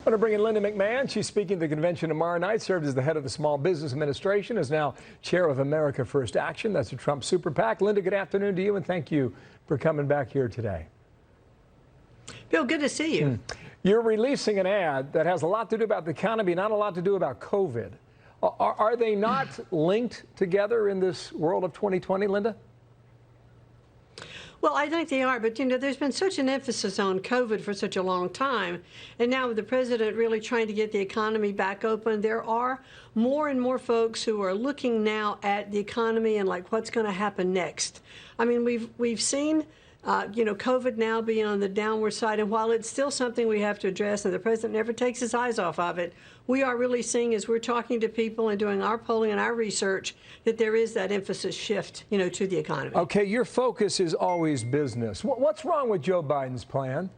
Want to bring in Linda McMahon. She's speaking at the convention tomorrow night, served as the head of the Small Business Administration, is now chair of America First Action. That's a Trump super PAC. Linda, good afternoon to you, and thank you for coming back here today. Bill, good to see you. You're releasing an ad that has a lot to do about the economy, not a lot to do about COVID. Are they not linked together in this world of 2020, Linda? Well, I think they are, but there's been such an emphasis on COVID for such a long time, and now with the president really trying to get the economy back open, there are more and more folks who are looking now at the economy and like what's going to happen next. I mean, we've seen COVID now being on the downward side, and while it's still something we have to address, and the president never takes his eyes off of it, we are really seeing, as we're talking to people and doing our polling and our research, that there is that emphasis shift, to the economy. Okay, your focus is always business. What's wrong with Joe Biden's plan?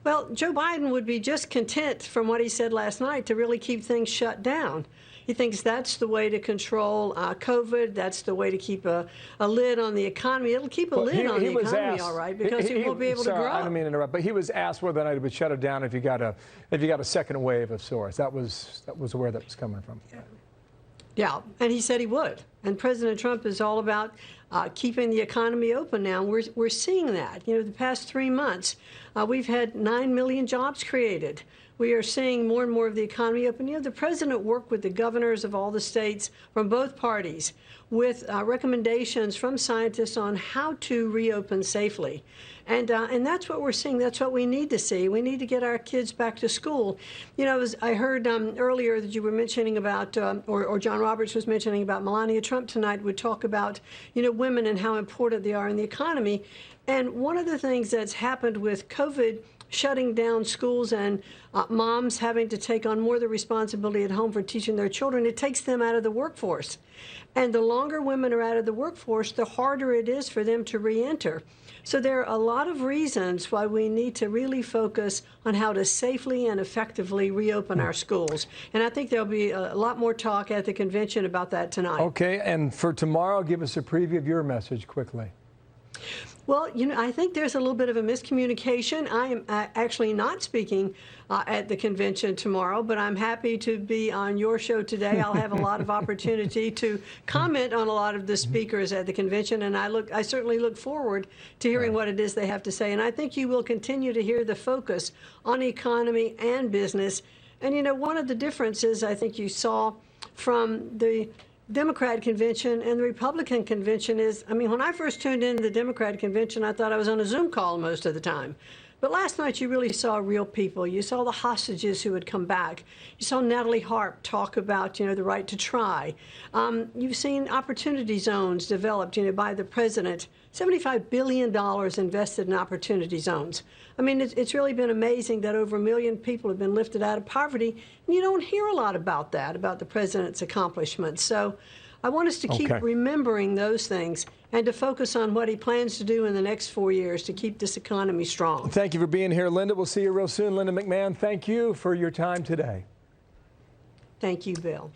Well, Joe Biden would be just content, from what he said last night, to really keep things shut down. He thinks that's the way to control COVID. That's the way to keep a lid on the economy. It'll keep a lid on the economy, all right, because it won't be able to grow. I don't mean to interrupt, but he was asked whether or not it would shut it down if you got a second wave of sorts. That was where that was coming from. Yeah, and he said he would. And President Trump is all about keeping the economy open now. We're seeing that. The past 3 months, we've had 9 million jobs created. We are seeing more and more of the economy open. The president worked with the governors of all the states from both parties with recommendations from scientists on how to reopen safely. And that's what we're seeing. That's what we need to see. We need to get our kids back to school. I heard earlier that you were mentioning about, or John Roberts was mentioning about Melania Trump tonight would talk about, women and how important they are in the economy. And one of the things that's happened with COVID shutting down schools and moms having to take on more of the responsibility at home for teaching their children, it takes them out of the workforce. And the longer women are out of the workforce, the harder it is for them to re-enter. So there are a lot of reasons why we need to really focus on how to safely and effectively reopen our schools. And I think there'll be a lot more talk at the convention about that tonight. Okay, and for tomorrow, give us a preview of your message quickly. Well, I think there's a little bit of a miscommunication. I am actually not speaking at the convention tomorrow, but I'm happy to be on your show today. I'll have a lot of opportunity to comment on a lot of the speakers at the convention, and I certainly look forward to hearing what it is they have to say. And I think you will continue to hear the focus on economy and business. And, one of the differences I think you saw from the Democrat convention and the Republican convention is, when I first tuned into the Democrat convention, I thought I was on a Zoom call most of the time. But last night, you really saw real people. You saw the hostages who had come back. You saw Natalie Harp talk about, the right to try. You've seen opportunity zones developed, by the president. $75 billion invested in opportunity zones. It's really been amazing that over 1 million people have been lifted out of poverty, and you don't hear a lot about that, about the president's accomplishments. So I want us to keep remembering those things and to focus on what he plans to do in the next 4 years to keep this economy strong. Thank you for being here, Linda. We'll see you real soon. Linda McMahon, thank you for your time today. Thank you, Bill.